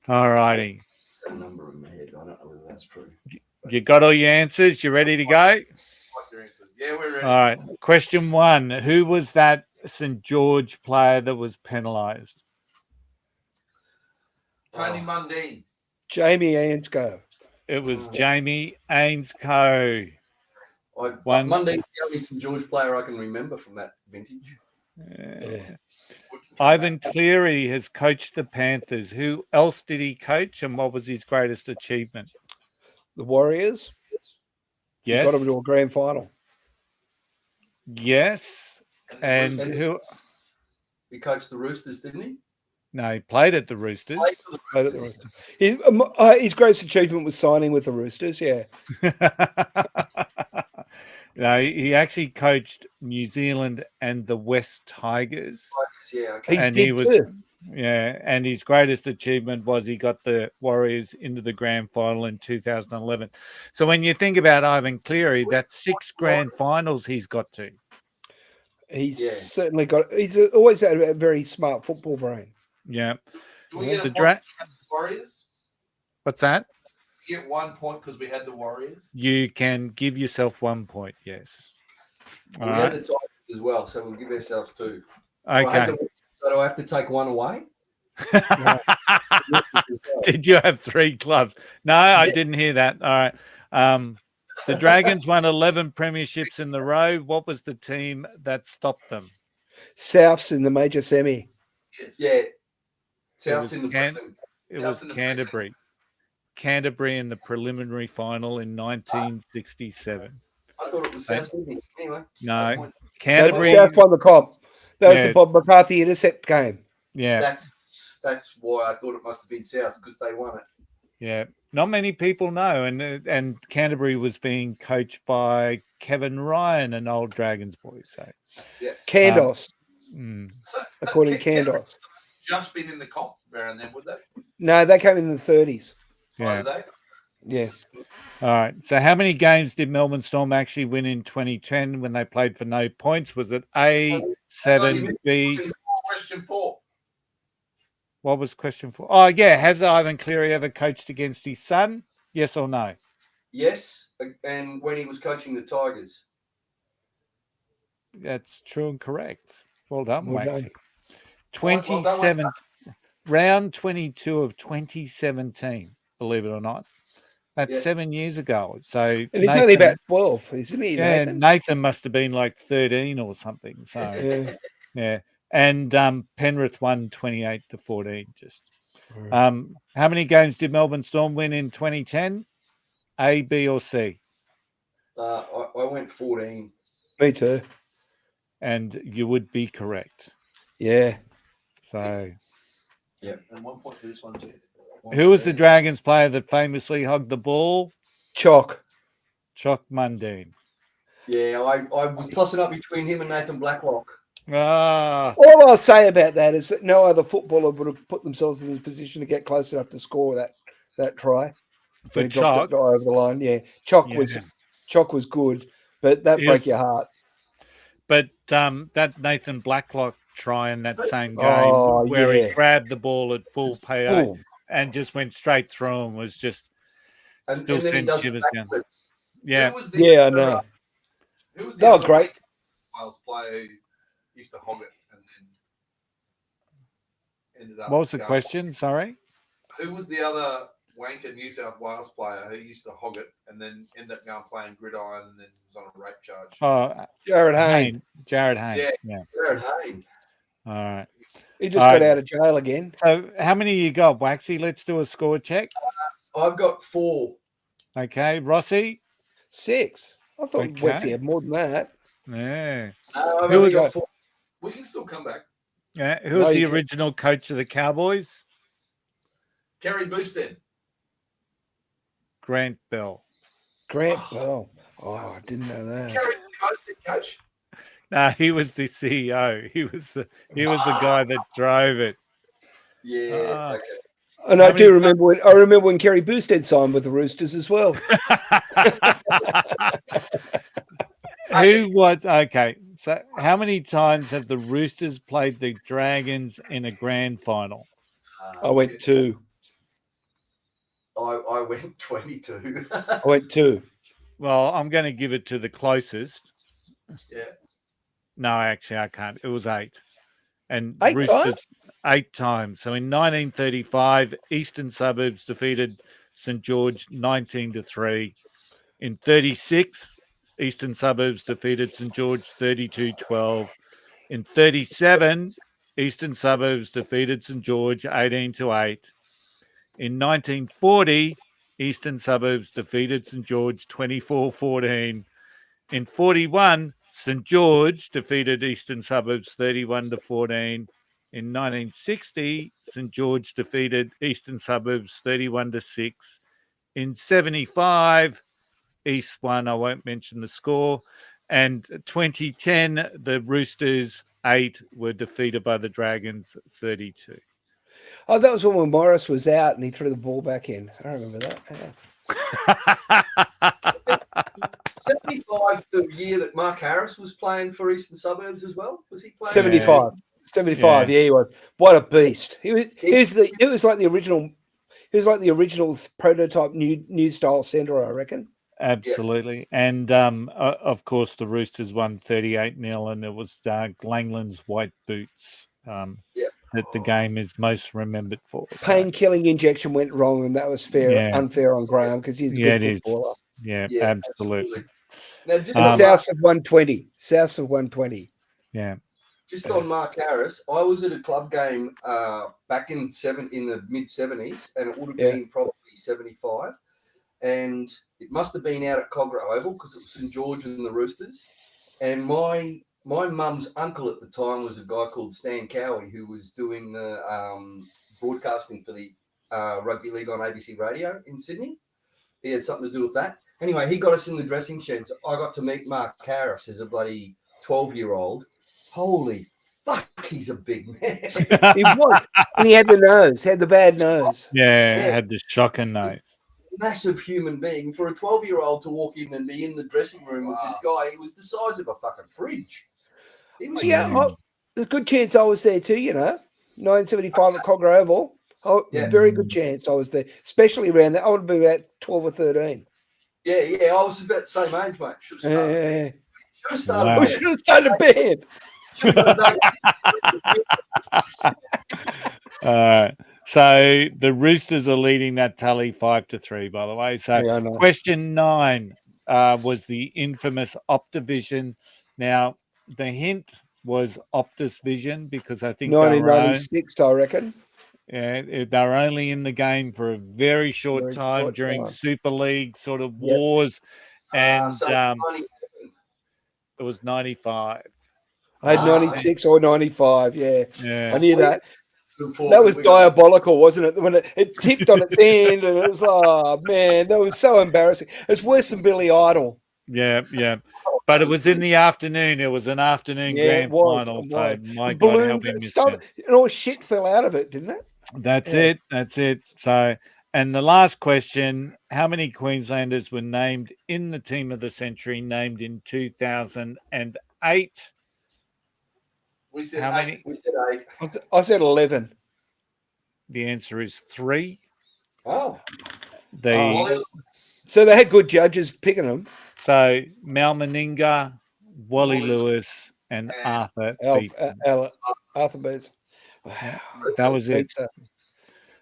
All righty. A number in my head. I don't know whether that's true. You got all your answers? You ready to go? Yeah, we're ready. All right. Question 1. Who was that St George player that was penalised? Tony Mundine. Jamie Ansco. It was Jamie Ainscough. Mundy's the only St George player I can remember from that vintage. Ivan Cleary has coached the Panthers. Who else did he coach, and what was his greatest achievement? The Warriors. Yes. He got him to a grand final. Yes. And who? He coached the Roosters, didn't he? No, he played at the Roosters. Played at the Roosters. His greatest achievement was signing with the Roosters. Yeah. No, he actually coached New Zealand and the West Tigers. Yeah, okay. He did too. Yeah, and his greatest achievement was he got the Warriors into the grand final in 2011. So when you think about Ivan Cleary, that's 6 grand finals he's got to. He's certainly got. He's always had a very smart football brain. Yeah. Do we get a point because we had the Warriors? What's that? We get 1 point because we had the Warriors. You can give yourself 1 point. Yes. We had the Tigers as well, so we'll give ourselves 2. Okay. So do I have to take 1 away? Did you have 3 clubs? No, I didn't hear that. All right. The Dragons won 11 premierships in the row. What was the team that stopped them? Souths in the major semi. Yes. Yeah. It was Canterbury. Canterbury in the preliminary final in 1967. I thought it was South Sydney. Anyway. No. Canterbury. South won the comp. That was the Bob McCarthy intercept game. Yeah. That's why I thought it must have been South, because they won it. Yeah. Not many people know. And Canterbury was being coached by Kevin Ryan, an old Dragons boy. So Candos. According to Candos. Just been in the comp around then, would they? No, they came in the 30s. Yeah. Oh, did they? Yeah. All right. So how many games did Melbourne Storm actually win in 2010 when they played for no points? Was it A, 7, B? Question 4. What was question 4? Oh, yeah. Has Ivan Cleary ever coached against his son? Yes or no? Yes. And when he was coaching the Tigers. That's true and correct. Well done, Well Waxy. done. 27, round 22 of 2017, believe it or not. That's 7 years ago. So and he's only about 12, isn't he? Yeah, Nathan? Nathan must have been like 13 or something. So yeah. And Penrith won 28-14. Just how many games did Melbourne Storm win in 2010? A, B, or C? I went 14. Me too. And you would be correct. Yeah. So yeah. And 1 point for this one too. Who was the Dragons player that famously hogged the ball? Chock Mundine. Yeah, I was tossing up between him and Nathan Blacklock. All I'll say about that is that no other footballer would have put themselves in a position to get close enough to score that try. For Chock But that Nathan Blacklock try in that same game where he grabbed the ball at full pay and just went straight through him was just still sent shivers down. Yeah, I know. Who was they were great. Wales player who used to hog it and then ended up. What was the question? Sorry. Who was the other wanker New South Wales player who used to hog it and then ended up going playing gridiron and then was on a rape charge? Oh, Jared Hayne. Jared Hayne. Yeah. Jared Hayne. All right. He just got out of jail again. So how many you got, Waxy? Let's do a score check. I've got 4. Okay. Rossy? 6. I thought Waxy had more than that. Yeah. I've only got 4. We can still come back. Yeah. Who was the original coach of the Cowboys? Kerry Boosted. Grant Bell. Bell. Oh, I didn't know that. Kerry Boosted coach. No, he was the CEO. He was the guy that drove it. Yeah. Okay. And I do remember when Kerry Boosted signed with the Roosters as well. Okay. So how many times have the Roosters played the Dragons in a grand final? I went 2. I went 22. I went 2. Well, I'm going to give it to the closest. Yeah. No, actually, I can't. It was 8. And 8 Roosters, times? 8 times. So in 1935, Eastern Suburbs defeated St George 19-3. In 36, Eastern Suburbs defeated St George 32-12. In 37, Eastern Suburbs defeated St George 18-8. In 1940, Eastern Suburbs defeated St George 24-14. In 41, St George defeated Eastern Suburbs 31-14. In 1960, St George defeated Eastern Suburbs 31-6. In 75, East won. I won't mention the score. And 2010, the Roosters 8 were defeated by the Dragons 32. Oh, that was when Morris was out and he threw the ball back in. I remember that. Yeah. 75, the year that Mark Harris was playing for Eastern Suburbs as well. Was he playing? 75. 75, yeah, he was. What a beast. He was like the original. He was like the original prototype new style centre, I reckon. Absolutely. And of course, the Roosters won 38-0, and it was Langland's white boots that the game is most remembered for. So. Pain-killing injection went wrong, and that was unfair on Graham because he's a good footballer. Yeah, absolutely. Now, just south of 120. South of 120. Yeah. Just on Mark Harris, I was at a club game back in the mid-70s, and it would have been probably 75. And it must have been out at Cogra Oval because it was St George and the Roosters. And my mum's uncle at the time was a guy called Stan Cowie, who was doing the broadcasting for the rugby league on ABC Radio in Sydney. He had something to do with that. Anyway, he got us in the dressing sheds. I got to meet Mark Harris as a bloody 12-year-old. Holy fuck, he's a big man. He was. And he had the bad nose. Yeah, had the shocking nose. Massive human being. For a 12-year-old to walk in and be in the dressing room with this guy, he was the size of a fucking fridge. He was there's a good chance I was there too, 1975 at Cogra Oval. Very good chance I was there, especially around that. I would have been about 12 or 13. Yeah, I was about the same age, mate. Should have started. We should have started a band. So the Roosters are leading that tally 5-3, by the way. So question 9 was the infamous Optivision. Now, the hint was Optus Vision because I think 1996, I reckon. Yeah, they were only in the game for a very short time during Super League sort of wars, and it was 95. I had 96 or 95. Yeah, I knew that. That was diabolical, wasn't it? When it tipped on its end, and it was man, that was so embarrassing. It's worse than Billy Idol. Yeah. But it was in the afternoon. It was an afternoon grand final. So my God, help him miss it. And all shit fell out of it, didn't it? That's it. So, and the last question: how many Queenslanders were named in the Team of the Century, named in 2008? We said how 8. many? We said 8. I said 11. The answer is 3. Oh. So they had good judges picking them. So Mal Meninga, Wally Lewis, and Arthur Beaton. Arthur Beaton. Wow. That was it.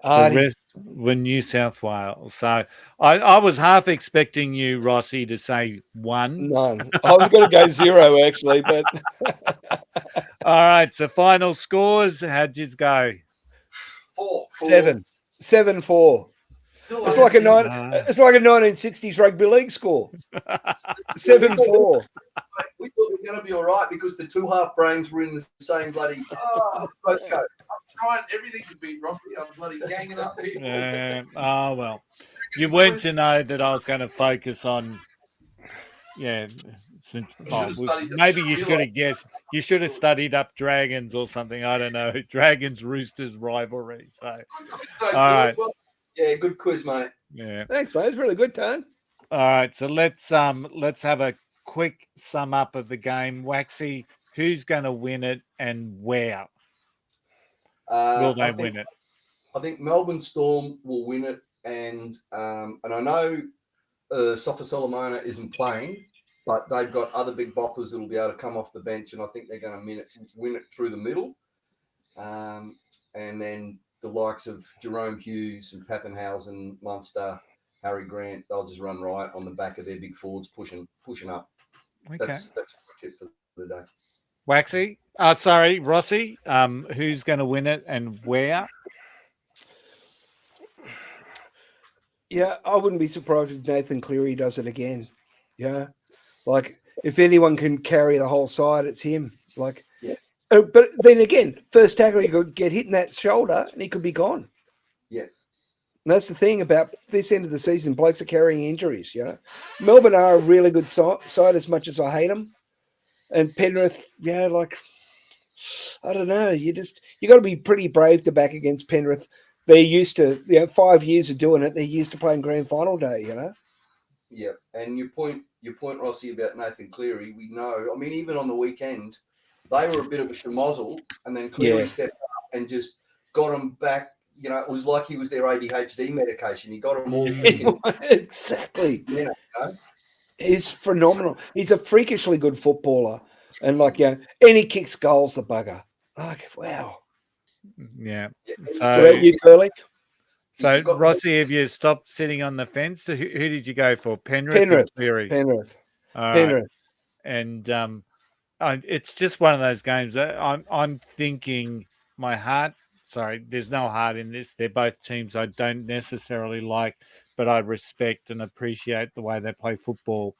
The rest were New South Wales. So I was half expecting you, Rossy, to say 1. None. I was going to go 0, actually, but... All right, so final scores. How'd you go? 4. 7. 7-4. It's like a 1960s rugby league score. 7-4. We thought we were going to be all right because the two half brains were in the same bloody postcode. I'm trying everything to beat Rossy. I'm bloody ganging up people. Well, you weren't to know that I was going to focus on. Maybe you should have guessed. You should have studied up Dragons or something. I don't know. Dragons Roosters rivalry. So, all right. Yeah, good quiz, mate. Yeah. Thanks, mate. It's really good, Tone. All right. So let's have a quick sum up of the game. Waxy, who's going to win it and where? Will they win it? I think Melbourne Storm will win it, and I know Sofa Solomona isn't playing, but they've got other big boppers that will be able to come off the bench, and I think they're going to win it through the middle. And then the likes of Jerome Hughes and Pappenhausen, Munster, Harry Grant, they'll just run right on the back of their big forwards pushing up. Okay. That's my tip for the day. Waxy. Sorry, Rossy. Who's going to win it and where? Yeah, I wouldn't be surprised if Nathan Cleary does it again. Yeah, like if anyone can carry the whole side, it's him. Like, yeah. But then again, first tackle, he could get hit in that shoulder and he could be gone. Yeah. And that's the thing about this end of the season. Blokes are carrying injuries, you know. Melbourne are a really good side as much as I hate them. And Penrith, yeah, like, I don't know. You got to be pretty brave to back against Penrith. They're used to, 5 years of doing it. They're used to playing grand final day, you know. Yeah, and your point, Rossy, about Nathan Cleary, we know. I mean, even on the weekend, they were a bit of a schmozzle, and then Cleary stepped up and just got them back. You know, it was like he was their ADHD medication. He got them all freaking exactly. Yeah, you know? He's phenomenal. He's a freakishly good footballer, and and he kicks goals, the bugger. Like, wow. Yeah. So you, Curly? So Rossy, have you stopped sitting on the fence? Who did you go for? Penrith or Cleary? Penrith. All Penrith. Right. And it's just one of those games. I'm thinking my heart. Sorry, there's no heart in this. They're both teams I don't necessarily like, but I respect and appreciate the way they play football.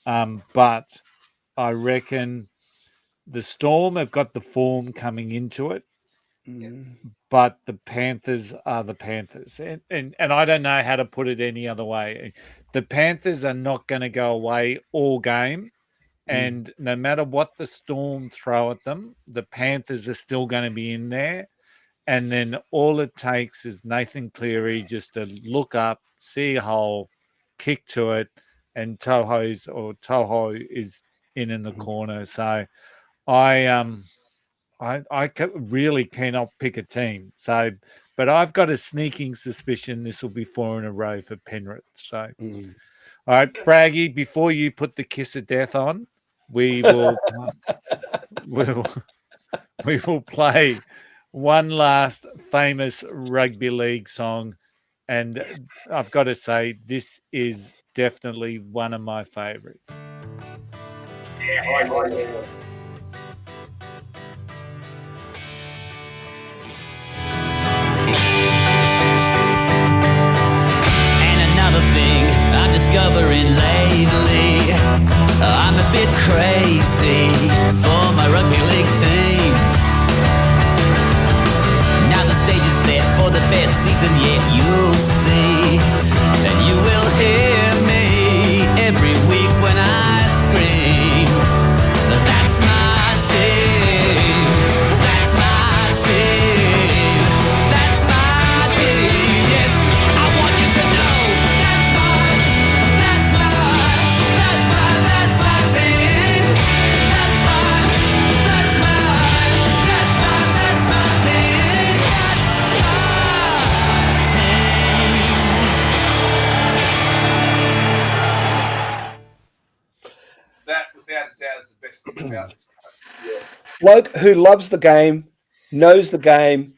But I reckon the Storm have got the form coming into it. But the Panthers are the Panthers. And I don't know how to put it any other way. The Panthers are not going to go away all game. And no matter what the Storm throw at them, the Panthers are still going to be in there. And then all it takes is Nathan Cleary just to look up, see a hole, kick to it, and Toho is in the corner. So I really cannot pick a team. So, but I've got a sneaking suspicion this will be 4 in a row for Penrith. So, all right, Braggy, before you put the kiss of death on, we will we will play one last famous rugby league song, and I've got to say this is definitely one of my favourites. I'm discovering lately I'm a bit crazy for my rugby league team. Now the stage is set for the best season yet, you'll see. And you will hear me every week when I scream. That's my team. That's my team. That's my team. Yes, I want you to know. That's my team. That's That, without a doubt, is the best thing about this game. Yeah. Bloke who loves the game, knows the game,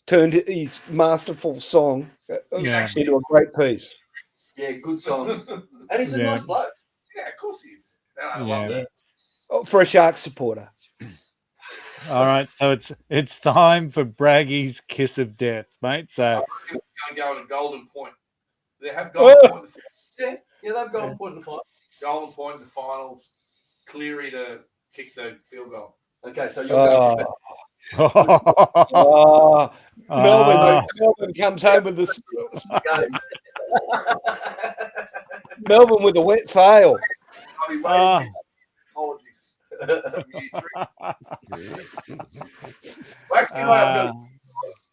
turned his masterful song into a great piece. Yeah, good songs. And he's a nice bloke. Yeah, of course he is. I love that. Oh, for a Sharks supporter. All right, so it's time for Braggy's kiss of death, mate. So it's going to go in a golden point. They have golden point. Yeah, they've golden point in the final. Golden point in the finals. Cleary to kick the field goal. Okay, so you're Melbourne comes home with the Melbourne with a wet sail. Apologies.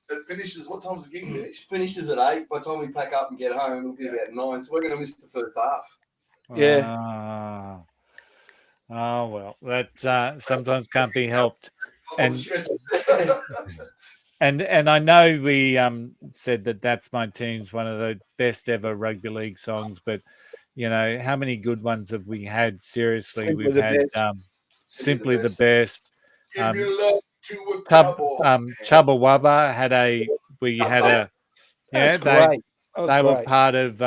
It finishes. What time does the gig finish? Finishes at 8. By the time we pack up and get home, it'll be about 9. So we're going to miss the first half. Yeah. Oh well, that sometimes can't be helped. And I know we said that's my team's one of the best ever rugby league songs, but you know how many good ones have we had? Seriously, we've had Simply the Best. Chubba Wubba had a. We had a. Yeah, they were part of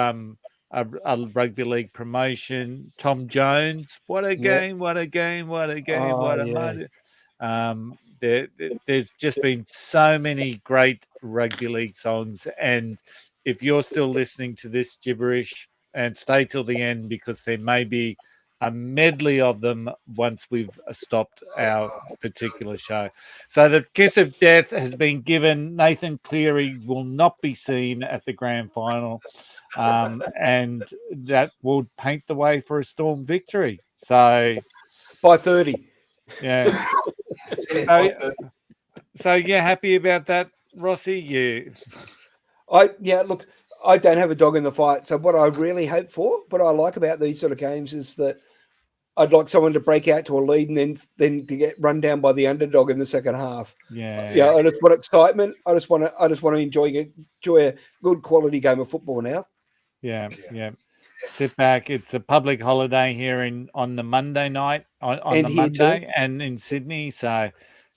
a rugby league promotion. Tom Jones, what a game, what a game, what a game, what a moment. There's just been so many great rugby league songs, and if you're still listening to this gibberish, and stay till the end, because there may be a medley of them once we've stopped our particular show. So the kiss of death has been given. Nathan Cleary will not be seen at the grand final, and that will paint the way for a Storm victory. So by 30. Yeah. So you're happy about that, Rossy? Look, I don't have a dog in the fight. So what I really hope for, what I like about these sort of games is that I'd like someone to break out to a lead and then to get run down by the underdog in the second half. Yeah. I just want excitement. I just want to enjoy a good quality game of football now. Yeah. Sit back. It's a public holiday here on the Monday night on the Monday too. And in Sydney. So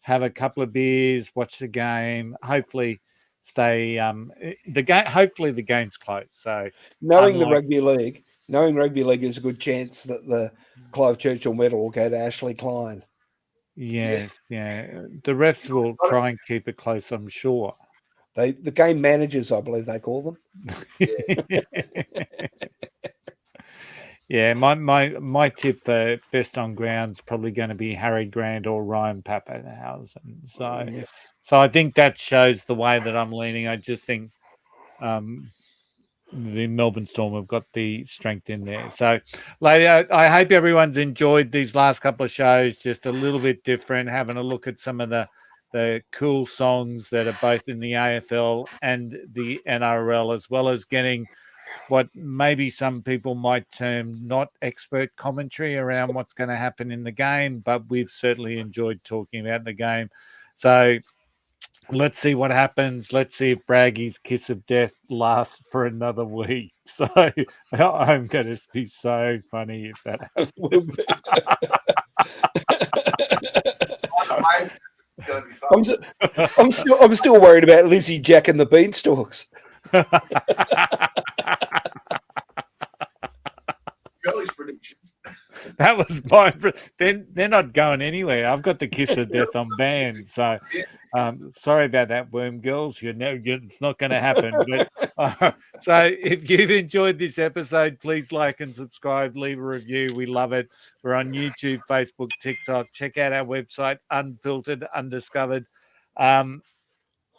have a couple of beers, watch the game. Hopefully stay the game. Hopefully the game's close. So knowing rugby league is a good chance that the Clive Churchill medal will go to Ashley Klein. Yes, yeah. The refs will try and keep it close, I'm sure. The game managers, I believe they call them. Yeah, my tip for best on ground is probably going to be Harry Grant or Ryan Pappenhausen. So I think that shows the way that I'm leaning. I just think the Melbourne Storm have got the strength in there. So I hope everyone's enjoyed these last couple of shows, just a little bit different, having a look at some of the cool songs that are both in the AFL and the NRL, as well as getting what maybe some people might term not expert commentary around what's going to happen in the game, but we've certainly enjoyed talking about the game. So let's see what happens. Let's see if Braggy's kiss of death lasts for another week. So I'm going to be so funny if that happens. I'm still worried about Lizzie, Jack, and the Beanstalks. Girlie's prediction. That was mine. They're not going anywhere. I've got the kiss of death on band. So sorry about that, Worm Girls. It's not going to happen. But, so if you've enjoyed this episode, please like and subscribe, leave a review. We love it. We're on YouTube, Facebook, TikTok. Check out our website, Unfiltered, Undiscovered.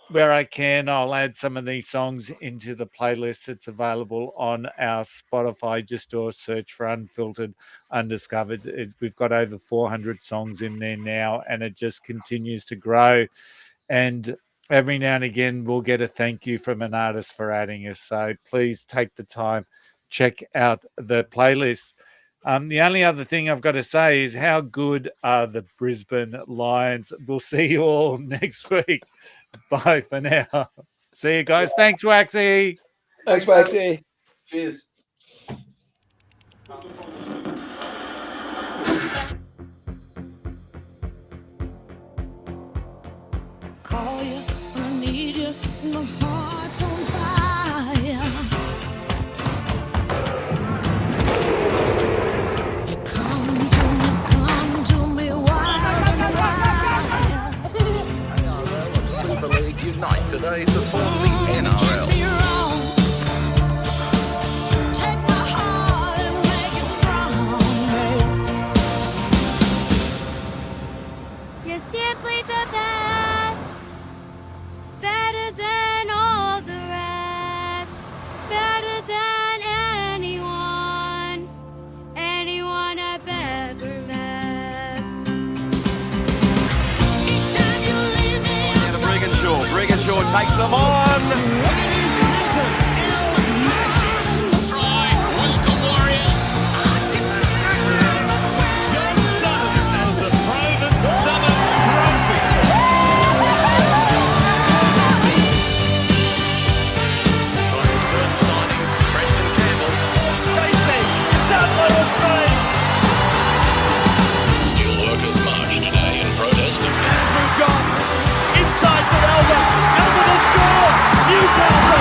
Where I can, I'll add some of these songs into the playlist. It's available on our Spotify. Just do a search for Unfiltered, Undiscovered. We've got over 400 songs in there now, and it just continues to grow. And every now and again, we'll get a thank you from an artist for adding us. So please take the time, check out the playlist. The only other thing I've got to say is how good are the Brisbane Lions? We'll see you all next week. Bye for now. See you guys. Thanks, Waxy. Thanks, Waxy. Cheers. Call you, I need you, my heart's on fire. You come to me wild and wild. Super League Unite today to form the NRL. Take my heart and make it strong. You're simply the best, better than all the rest, better than anyone I've ever met. Each time you leave me, And Brigginshaw takes them on. Steelworkers march today in protest of Inside for Elba. Elba will score. Newcastle.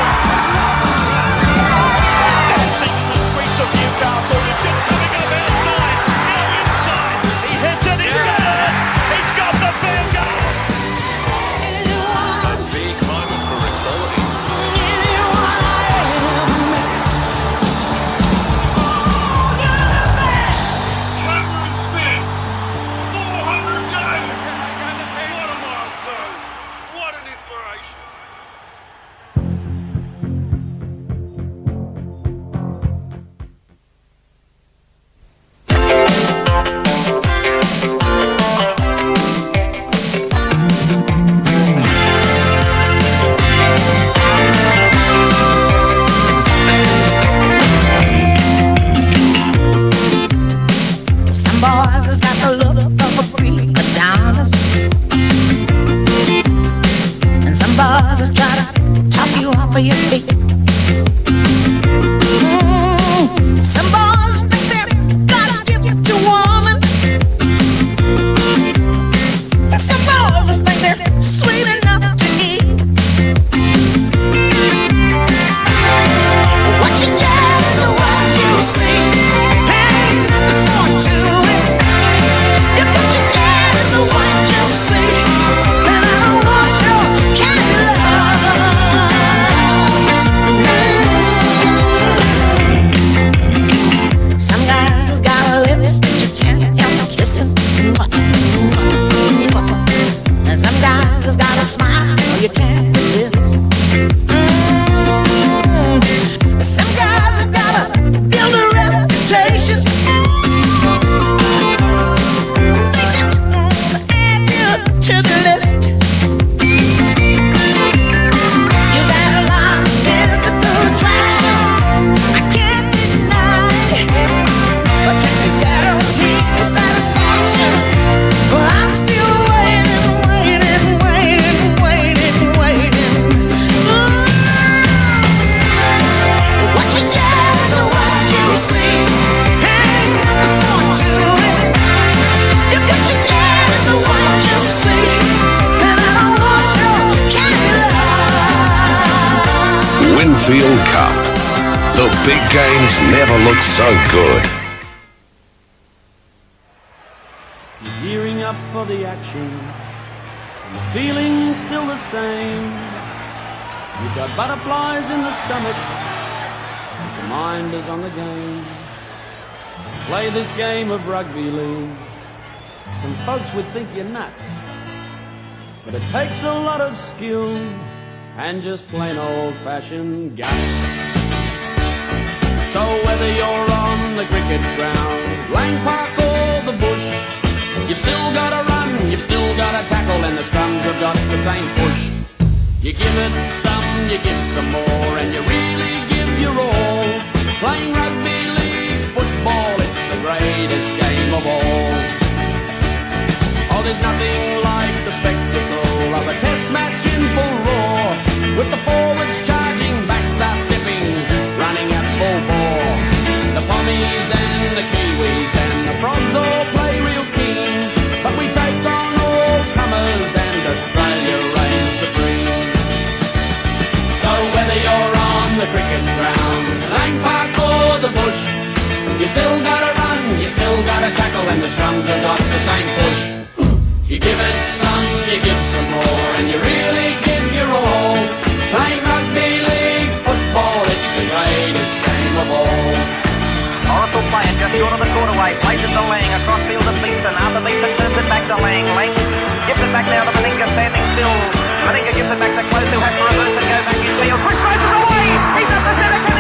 And some guys just got a smile you can't resist. Some guys have gotta build a reputation. They just wanna add you to the list. You got a lot of physical attraction, I can't deny. But can you guarantee me satisfaction? Well, I'm still waiting. What you get is what you see. Ain't nothing more to it. What you get is what you see. And I don't want your kind of love. Winfield Cup. The big games never look so good. You're gearing up for the action. And the feeling's still the same. You've got butterflies in the stomach. But your mind is on the game. Play this game of rugby league. Some folks would think you're nuts, but it takes a lot of skill and just plain old-fashioned guts. So whether you're on the cricket ground, Lang Park or the bush, you've still gotta run, you've still gotta tackle, and the scrums have got the same push. You give it some, you give some more, and you really give your all. Playing rugby league football, it's the greatest game of all. Oh, there's nothing like the spectacle of a test match in full roar, with the forwards charging, backs are stepping, running at full bore. The Pommies and the Kiwis and the Frogs all play real keen, but we take on all comers and Australia reigns supreme. So whether you're on the cricket ground, Lang Park or the bush, you still gotta run, you still gotta tackle, and the scrums have got the same push. You give it some, you give some more, and you really give your all. Playing rugby league football, it's the greatest game of all. Oracle playing just short of the quarterway, places to Lang, across field to Beeston, after Beeston turns it back to Lang. Lang gives it back now to Maninka, standing still. Maninka gives it back to Close, who has to reverse and go back in field. Chris Kristofferson away! He's up the centre.